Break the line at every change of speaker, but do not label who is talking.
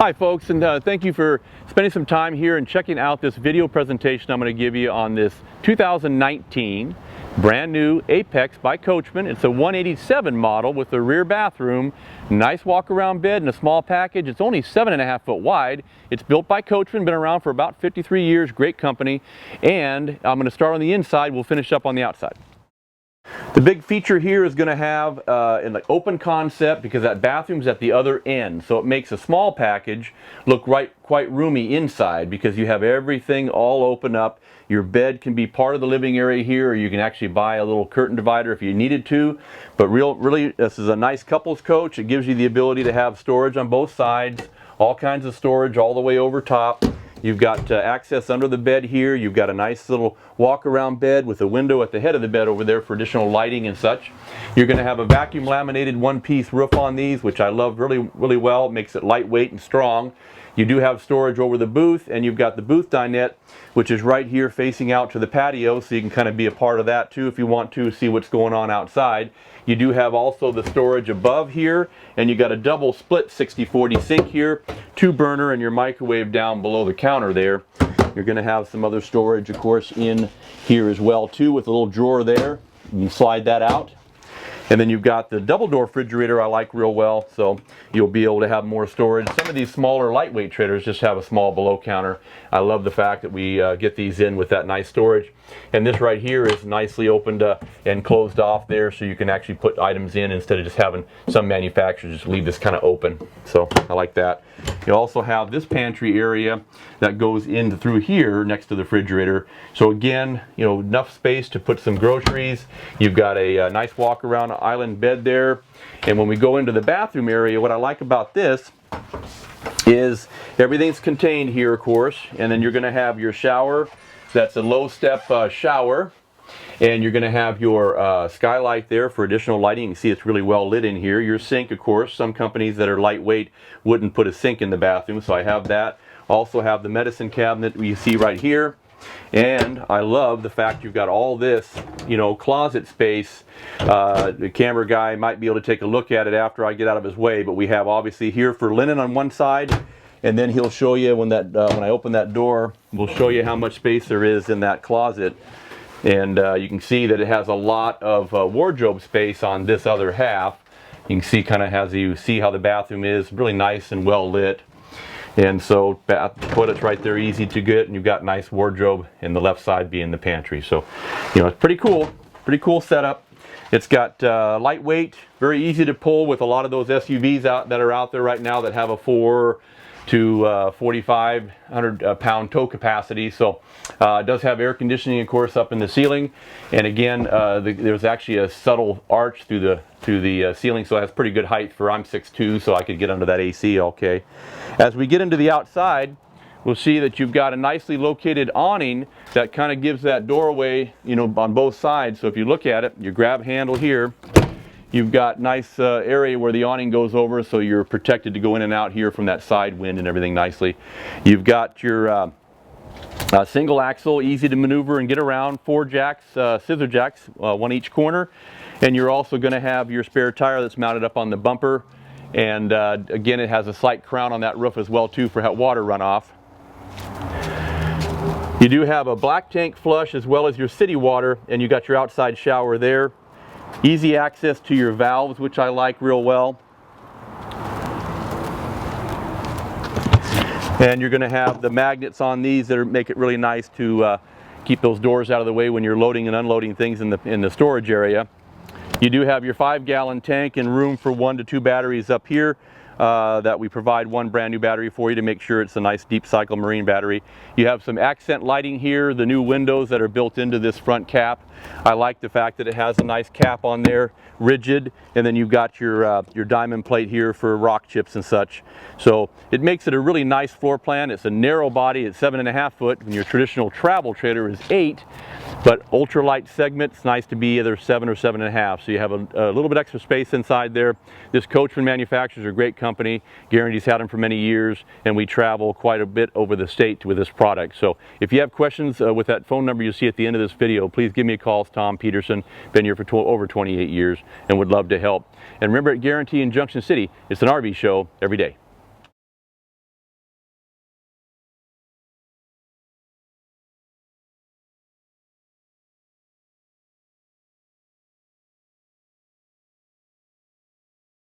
Hi folks, and thank you for spending some time here and checking out this video presentation I'm going to give you on this 2019 brand new Apex by Coachmen. It's a 187 model with a rear bathroom, nice walk around bed and a small package. It's only 7.5 foot wide. It's built by Coachmen, been around for about 53 years, great company. And I'm going to start on the inside, we'll finish up on the outside. The big feature here is going to have an open concept because that bathroom's at the other end, so it makes a small package look quite roomy inside because you have everything all open up. Your bed can be part of the living area here, or you can actually buy a little curtain divider if you needed to. But really, this is a nice couples coach. It gives you the ability to have storage on both sides, all kinds of storage all the way over top. You've got access under the bed here. You've got a nice little walk-around bed with a window at the head of the bed over there for additional lighting and such. You're going to have a vacuum laminated one-piece roof on these, which I love really well. It makes it lightweight and strong. You do have storage over the booth, and you've got the booth dinette, which is right here facing out to the patio, so you can kind of be a part of that too if you want to see what's going on outside. You do have also the storage above here, and you got a double split 60/40 sink here, 2 burner, and your microwave down below the counter there. You're going to have some other storage, of course, in here as well too, with a little drawer there. You can slide that out. And then you've got the double door refrigerator I like real well, so you'll be able to have more storage. Some of these smaller lightweight trailers just have a small below counter. I love the fact that we get these in with that nice storage. And this right here is nicely opened and closed off there, so you can actually put items in instead of just having some manufacturers just leave this kind of open. So I like that. You also have this pantry area that goes in through here next to the refrigerator. So again, you know, enough space to put some groceries. You've got a nice walk around island bed there. And when we go into the bathroom area, what I like about this is everything's contained here, of course, and then you're going to have your shower. That's a low step shower, and you're going to have your skylight there for additional lighting. You can see it's really well lit in here. Your sink, of course, some companies that are lightweight wouldn't put a sink in the bathroom, so I have that. Also have the medicine cabinet you see right here. And I love the fact you've got all this, you know, closet space. The camera guy might be able to take a look at it after I get out of his way, but we have obviously here for linen on one side, and then he'll show you when I open that door, we'll show you how much space there is in that closet. And you can see that it has a lot of wardrobe space on this other half. You can see kind of as you see how the bathroom is, really nice and well lit. And so toilet's right there, easy to get, and you've got nice wardrobe, and the left side being the pantry. So, you know, it's pretty cool setup. It's got lightweight, very easy to pull with a lot of those SUVs that are out there right now that have a 4 to 4,500 pound tow capacity. So it does have air conditioning, of course, up in the ceiling. And again, there's actually a subtle arch through the ceiling, so it has pretty good height for I'm 6'2", so I could get under that AC okay. As we get into the outside, we'll see that you've got a nicely located awning that kind of gives that doorway, you know, on both sides. So if you look at it, your grab handle here, you've got nice area where the awning goes over, so you're protected to go in and out here from that side wind and everything nicely. You've got your single axle, easy to maneuver and get around, 4 jacks, scissor jacks, one each corner. And you're also going to have your spare tire that's mounted up on the bumper. And again, it has a slight crown on that roof as well too for water runoff. You do have a black tank flush as well as your city water, and you got your outside shower there. Easy access to your valves, which I like real well. And you're going to have the magnets on these that make it really nice to keep those doors out of the way when you're loading and unloading things in the storage area. You do have your 5-gallon tank and room for 1 to 2 batteries up here. That we provide 1 brand new battery for you to make sure it's a nice deep cycle marine battery. You have some accent lighting here, the new windows that are built into this front cap. I like the fact that it has a nice cap on there, rigid, and then you've got your diamond plate here for rock chips and such. So it makes it a really nice floor plan. It's a narrow body at 7.5 foot, and your traditional travel trailer is 8. But ultralight segment, it's nice to be either 7 or 7.5. So you have a little bit extra space inside there. This Coachmen manufacturers are a great company. Guaranty's had them for many years, and we travel quite a bit over the state with this product. So if you have questions with that phone number you see at the end of this video, please give me a call. It's Tom Peterson. Been here for over 28 years and would love to help. And remember, at Guaranty in Junction City, it's an RV show every day.